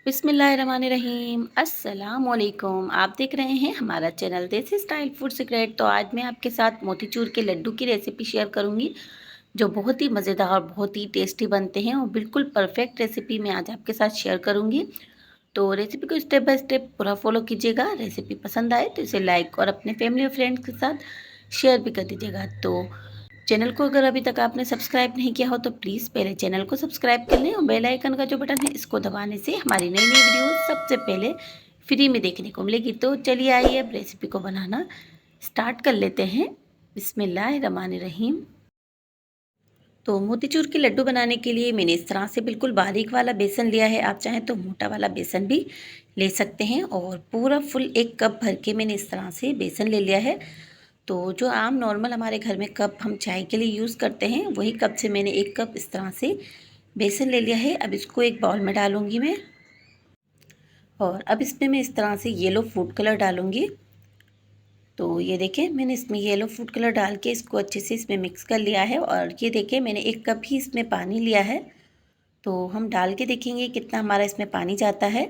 बिस्मिल्लाहिर्रहमानिर्रहीम अस्सलाम वालेकुम। आप देख रहे हैं हमारा चैनल देसी स्टाइल फूड सीक्रेट। तो आज मैं आपके साथ मोतीचूर के लड्डू की रेसिपी शेयर करूंगी, जो बहुत ही मज़ेदार और बहुत ही टेस्टी बनते हैं और बिल्कुल परफेक्ट रेसिपी मैं आज आपके साथ शेयर करूंगी। तो रेसिपी को स्टेप बाय स्टेप पूरा फॉलो कीजिएगा। रेसिपी पसंद आए तो इसे लाइक और अपने फैमिली और फ्रेंड्स के साथ शेयर भी कर दीजिएगा। तो चैनल को अगर अभी तक आपने सब्सक्राइब नहीं किया हो तो प्लीज़ पहले चैनल को सब्सक्राइब कर लें और बेल आइकन का जो बटन है इसको दबाने से हमारी नई नई वीडियो सबसे पहले फ्री में देखने को मिलेगी। तो चलिए आइए अब रेसिपी को बनाना स्टार्ट कर लेते हैं। बिस्मिल्लाहिर्रहमानिर्रहीम। तो मोतीचूर के लड्डू बनाने के लिए मैंने इस तरह से बिल्कुल बारीक वाला बेसन लिया है। आप चाहें तो मोटा वाला बेसन भी ले सकते हैं और पूरा फुल 1 कप भर के मैंने इस तरह से बेसन ले लिया है। तो जो आम नॉर्मल हमारे घर में कप हम चाय के लिए यूज़ करते हैं वही कप से मैंने 1 कप इस तरह से बेसन ले लिया है। अब इसको एक बाउल में डालूंगी मैं और अब इसमें मैं इस तरह से येलो फूड कलर डालूंगी। तो ये देखें मैंने इसमें येलो फूड कलर डाल के इसको अच्छे से इसमें मिक्स कर लिया है और ये देखें मैंने 1 कप ही इसमें पानी लिया है। तो हम डाल के देखेंगे कितना हमारा इसमें पानी जाता है।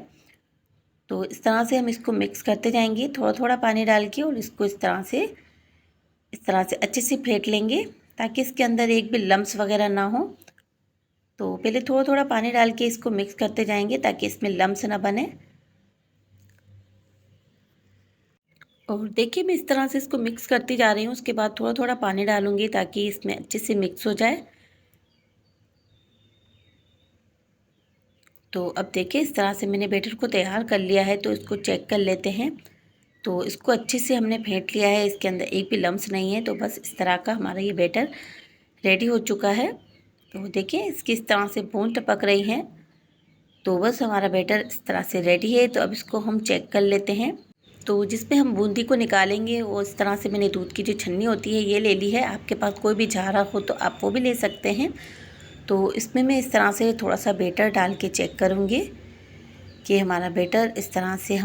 तो इस तरह से हम इसको मिक्स करते जाएंगे थोड़ा थोड़ा पानी डाल के और इसको इस तरह से अच्छे से फेंट लेंगे ताकि इसके अंदर एक भी लम्स वगैरह ना हो। तो पहले थोड़ा थोड़ा पानी डाल के इसको मिक्स करते जाएंगे ताकि इसमें लम्स ना बने। और देखिए मैं इस तरह से इसको मिक्स करती जा रही हूँ। उसके बाद थोड़ा थोड़ा पानी डालूंगी ताकि इसमें अच्छे से मिक्स हो जाए। तो अब देखिए इस तरह से मैंने बैटर को तैयार कर लिया है। तो इसको चेक कर लेते हैं। तो इसको अच्छे से हमने फेंट लिया है, इसके अंदर एक भी लम्स नहीं है। तो बस इस तरह का हमारा ये बैटर रेडी हो चुका है। तो देखिए इसकी इस तरह से बूंद टपक रही है। तो बस हमारा बैटर इस तरह से रेडी है। तो अब इसको हम चेक कर लेते हैं। तो जिसमें हम बूंदी को निकालेंगे वो इस तरह से मैंने दूध की जो छन्नी होती है ये ले ली है। आपके पास कोई भी झारा हो तो आप वो भी ले सकते हैं। तो इसमें मैं इस तरह से थोड़ा सा बैटर डाल के चेक करूँगी कि हमारा बैटर इस तरह से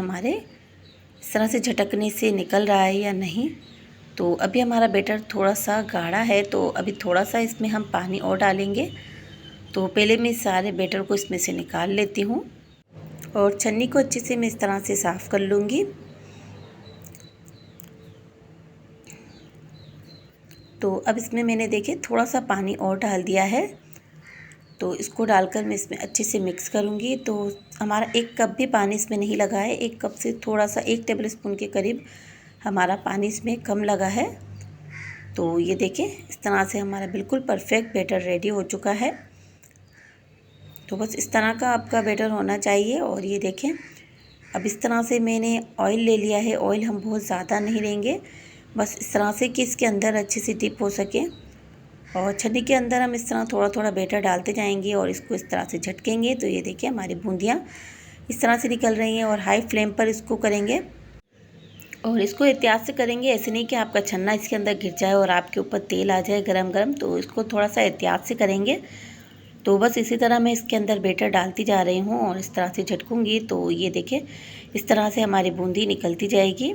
इस तरह से झटकने से निकल रहा है या नहीं। तो अभी हमारा बैटर थोड़ा सा गाढ़ा है। तो अभी थोड़ा सा इसमें हम पानी और डालेंगे। तो पहले मैं सारे बैटर को इसमें से निकाल लेती हूँ और छन्नी को अच्छे से मैं इस तरह से साफ़ कर लूँगी। तो अब इसमें मैंने देखे थोड़ा सा पानी और डाल दिया है। तो इसको डालकर मैं इसमें अच्छे से मिक्स करूँगी। तो हमारा 1 कप भी पानी इसमें नहीं लगा है। 1 कप से थोड़ा सा 1 टेबल स्पून के करीब हमारा पानी इसमें कम लगा है। तो ये देखें इस तरह से हमारा बिल्कुल परफेक्ट बैटर रेडी हो चुका है। तो बस इस तरह का आपका बैटर होना चाहिए। और ये देखें अब इस तरह से मैंने ऑयल ले लिया है। ऑयल हम बहुत ज़्यादा नहीं लेंगे, बस इस तरह से कि इसके अंदर अच्छे से डिप हो सके। और छन्नी के अंदर हम इस तरह थोड़ा थोड़ा बैटर डालते जाएंगे और इसको इस तरह से झटकेंगे। तो ये देखिए हमारी बूंदियाँ इस तरह से निकल रही हैं और हाई फ्लेम पर इसको करेंगे और इसको एहतियात से करेंगे। ऐसे नहीं कि आपका छन्ना इसके अंदर गिर जाए और आपके ऊपर तेल आ जाए गरम गरम। तो इसको थोड़ा सा एहतियात से करेंगे। तो बस इसी तरह मैं इसके अंदर बैटर डालती जा रही हूँ और इस तरह से झटकूँगी। तो ये देखें इस तरह से हमारी बूंदी निकलती जाएगी।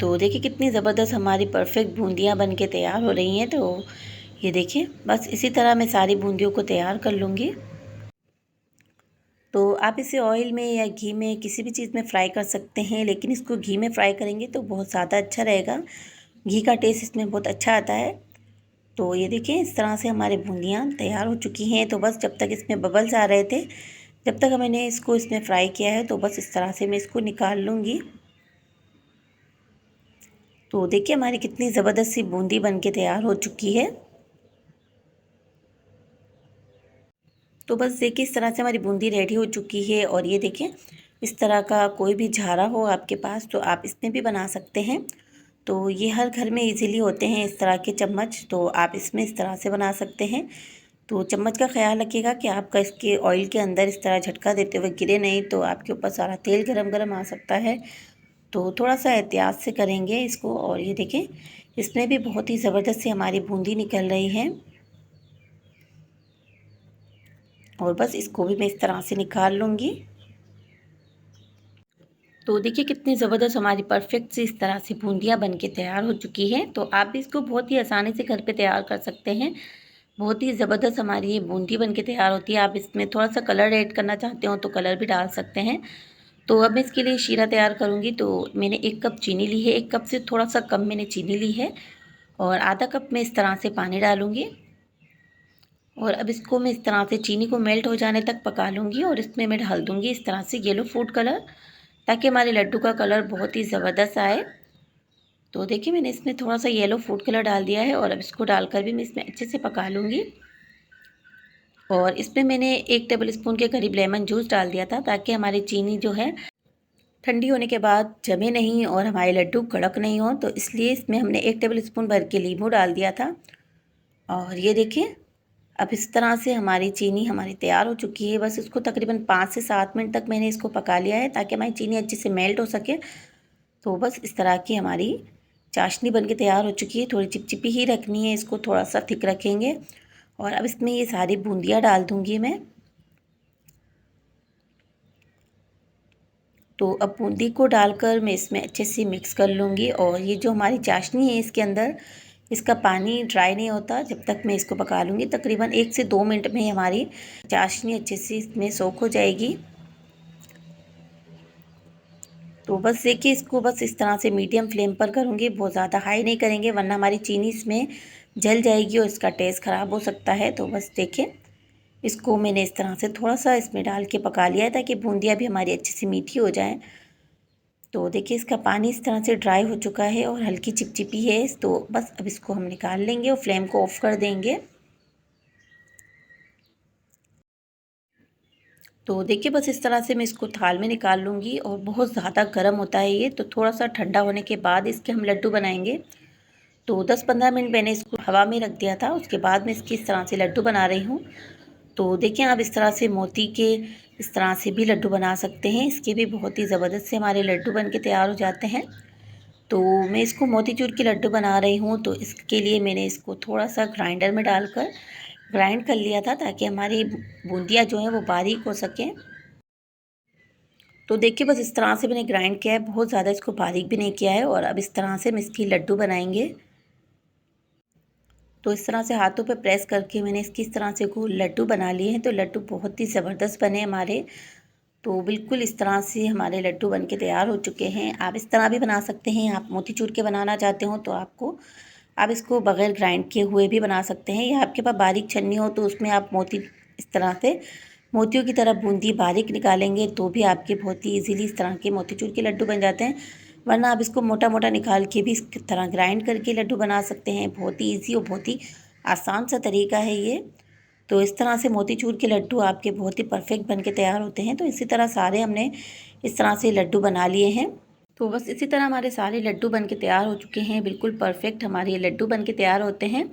तो देखिए कितनी ज़बरदस्त हमारी परफेक्ट बूंदियाँ बन के तैयार हो रही हैं। तो ये देखिए बस इसी तरह मैं सारी बूंदियों को तैयार कर लूँगी। तो आप इसे ऑयल में या घी में किसी भी चीज़ में फ्राई कर सकते हैं, लेकिन इसको घी में फ्राई करेंगे तो बहुत ज़्यादा अच्छा रहेगा। घी का टेस्ट इसमें बहुत अच्छा आता है। तो ये देखिए इस तरह से हमारी बूंदियाँ तैयार हो चुकी हैं। तो बस जब तक इसमें बबल्स आ रहे थे जब तक मैंने इसको इसमें फ्राई किया है। तो बस इस तरह से मैं इसको निकाल लूँगी। तो देखिए हमारी कितनी ज़बरदस्त सी बूंदी बन के तैयार हो चुकी है। तो बस देखिए इस तरह से हमारी बूंदी रेडी हो चुकी है। और ये देखें इस तरह का कोई भी झारा हो आपके पास तो आप इसमें भी बना सकते हैं। तो ये हर घर में इजीली होते हैं इस तरह के चम्मच। तो आप इसमें इस तरह से बना सकते हैं। तो चम्मच का ख्याल रखिएगा कि आपका इसके ऑयल के अंदर इस तरह झटका देते हुए गिरे नहीं, तो आपके ऊपर सारा तेल गरम गरम आ सकता है। तो थोड़ा सा एहतियात से करेंगे इसको। और ये देखें इसमें भी बहुत ही ज़बरदस्त सी हमारी बूंदी निकल रही है। और बस इसको भी मैं इस तरह से निकाल लूँगी। तो देखिए कितनी ज़बरदस्त हमारी परफेक्ट सी इस तरह से बूंदियाँ बन के तैयार हो चुकी हैं। तो आप भी इसको बहुत ही आसानी से घर पे तैयार कर सकते हैं। बहुत ही ज़बरदस्त हमारी ये बूंदी बन के तैयार होती है। आप इसमें थोड़ा-सा कलर ऐड करना चाहते हो तो कलर भी डाल सकते हैं। तो अब मैं इसके लिए शीरा तैयार करूँगी। तो मैंने 1 कप चीनी ली है, 1 कप से थोड़ा-सा कम मैंने चीनी ली है और आधा कप मैं इस तरह से पानी डालूँगी। और अब इसको मैं इस तरह से चीनी को मेल्ट हो जाने तक पका लूँगी और इसमें मैं डाल दूँगी इस तरह से येलो फूड कलर, ताकि हमारे लड्डू का कलर बहुत ही ज़बरदस्त आए। तो देखिए मैंने इसमें थोड़ा-सा येलो फूड कलर डाल दिया है और अब इसको डालकर भी मैं इसमें अच्छे से पका लूँगी। और इसमें मैंने 1 टेबल स्पून के करीब लेमन जूस डाल दिया था, ताकि हमारी चीनी जो है ठंडी होने के बाद जमे नहीं और हमारे लड्डू कड़क नहीं हो। तो इसलिए इसमें हमने 1 टेबल स्पून भर के नींबू डाल दिया था। और ये देखिए अब इस तरह से हमारी चीनी हमारी तैयार हो चुकी है। बस इसको तकरीबन 5 से 7 मिनट तक मैंने इसको पका लिया है, ताकि हमारी चीनी अच्छे से मेल्ट हो सके। तो बस इस तरह की हमारी चाशनी बन के तैयार हो चुकी है। थोड़ी चिपचिपी ही रखनी है, इसको थोड़ा सा थिक रखेंगे। और अब इसमें ये सारी बूंदियाँ डाल दूँगी मैं। तो अब बूंदी को डालकर मैं इसमें अच्छे से मिक्स कर लूँगी। और ये जो हमारी चाशनी है इसके अंदर इसका पानी ड्राई नहीं होता जब तक मैं इसको पका लूँगी। तकरीबन 1 से 2 मिनट में हमारी चाशनी अच्छे से इसमें सोख हो जाएगी। तो बस देखिए इसको बस इस तरह से मीडियम फ्लेम पर करूँगी, बहुत ज़्यादा हाई नहीं करेंगे वरना हमारी चीनी इसमें जल जाएगी और इसका टेस्ट ख़राब हो सकता है। तो बस देखिए इसको मैंने इस तरह से थोड़ा-सा इसमें डाल के पका लिया है, ताकि बूंदियाँ भी हमारी अच्छी सी मीठी हो जाएँ। तो देखिए इसका पानी इस तरह से ड्राई हो चुका है और हल्की चिपचिपी है। तो बस अब इसको हम निकाल लेंगे और फ्लेम को ऑफ़ कर देंगे। तो देखिए बस इस तरह से मैं इसको थाल में निकाल लूँगी। और बहुत ज़्यादा गर्म होता है ये, तो थोड़ा-सा ठंडा होने के बाद इसके हम लड्डू बनाएंगे। तो 10-15 मिनट मैंने इसको हवा में रख दिया था, उसके बाद मैं इसकी इस तरह से लड्डू बना रही हूँ। तो देखिए आप इस तरह से मोती के इस तरह से भी लड्डू बना सकते हैं, इसके भी बहुत ही ज़बरदस्त से हमारे लड्डू बन के तैयार हो जाते हैं। तो मैं इसको मोतीचूर के लड्डू बना रही हूँ, तो इसके लिए मैंने इसको थोड़ा-सा ग्राइंडर में डालकर ग्राइंड कर लिया था, ताकि हमारी बूंदियाँ जो हैं वो बारीक हो सकें। तो देखिए बस इस तरह से मैंने ग्राइंड किया है, बहुत ज़्यादा इसको बारीक भी नहीं किया है। और अब इस तरह से हम इसकी लड्डू बनाएंगे। तो इस तरह से हाथों पे प्रेस करके मैंने इसकी इस तरह से गोल लड्डू बना लिए हैं। तो लड्डू बहुत ही ज़बरदस्त बने हमारे। तो बिल्कुल इस तरह से हमारे लड्डू बन के तैयार हो चुके हैं। आप इस तरह भी बना सकते हैं। आप मोतीचूर के बनाना चाहते हो तो आप इसको बग़ैर ग्राइंड किए हुए भी बना सकते हैं, या आपके पास बारीक छन्नी हो तो उसमें आप मोती इस तरह से मोतियों की तरह बूंदी बारीक निकालेंगे तो भी आपके बहुत ही ईज़िली इस तरह के मोतीचूर के लड्डू बन जाते हैं। वरना आप इसको मोटा-मोटा निकाल के भी इस तरह ग्राइंड करके लड्डू बना सकते हैं। बहुत ही ईज़ी और बहुत ही आसान सा तरीका है ये। तो इस तरह से मोतीचूर के लड्डू आपके बहुत ही परफेक्ट बन के तैयार होते हैं। तो इसी तरह सारे हमने इस तरह से लड्डू बना लिए हैं। तो बस इसी तरह हमारे सारे लड्डू बन के तैयार हो चुके हैं। बिल्कुल परफेक्ट हमारे ये लड्डू बन के तैयार होते हैं।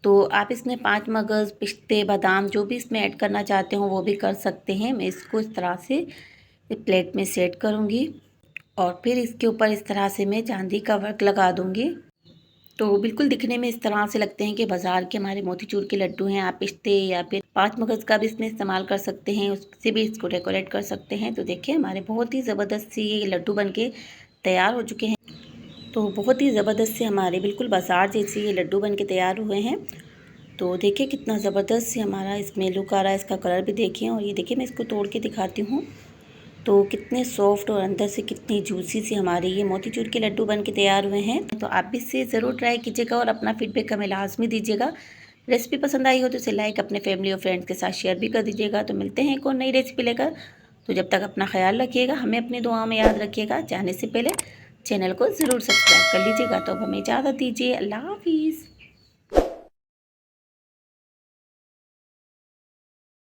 तो आप इसमें 5 मगज़, पिस्ते, बादाम जो भी इसमें ऐड करना चाहते हो वो भी कर सकते हैं। मैं इसको इस तरह से प्लेट में सेट करूँगी और फिर इसके ऊपर इस तरह से मैं चांदी का वर्क लगा दूँगी। तो बिल्कुल दिखने में इस तरह से लगते हैं कि बाज़ार के हमारे मोतीचूर के लड्डू हैं। आप पिस्ते या फिर 5 मगज़ का भी इसमें इस्तेमाल कर सकते हैं, उससे भी इसको डेकोरेट कर सकते हैं। तो देखिए हमारे बहुत ही ज़बरदस्त सी ये लड्डू बन के तैयार हो चुके हैं। तो बहुत ही ज़बरदस्त से हमारे बिल्कुल बाज़ार जैसे ये लड्डू बन के तैयार हुए हैं। तो देखिए कितना ज़बरदस्त से हमारा इसमें लुक आ रहा है, इसका कलर भी देखिए। और ये देखिए मैं इसको तोड़ के दिखाती हूँ, तो कितने सॉफ्ट और अंदर से कितनी जूसी सी हमारे ये मोतीचूर के लड्डू बन के तैयार हुए हैं। तो आप भी इसे ज़रूर ट्राई कीजिएगा और अपना फीडबैक हमें लाजमी दीजिएगा। रेसिपी पसंद आई हो तो इसे लाइक अपने फैमिली और फ्रेंड्स के साथ शेयर भी कर दीजिएगा। तो मिलते हैं एक और नई रेसिपी लेकर। तो जब तक अपना ख्याल रखिएगा, हमें अपनी दुआओं में याद रखिएगा। जाने से पहले चैनल को ज़रूर सब्सक्राइब कर लीजिएगा। तो अब हमें इजाज़त दीजिए। अल्लाह हाफिज़।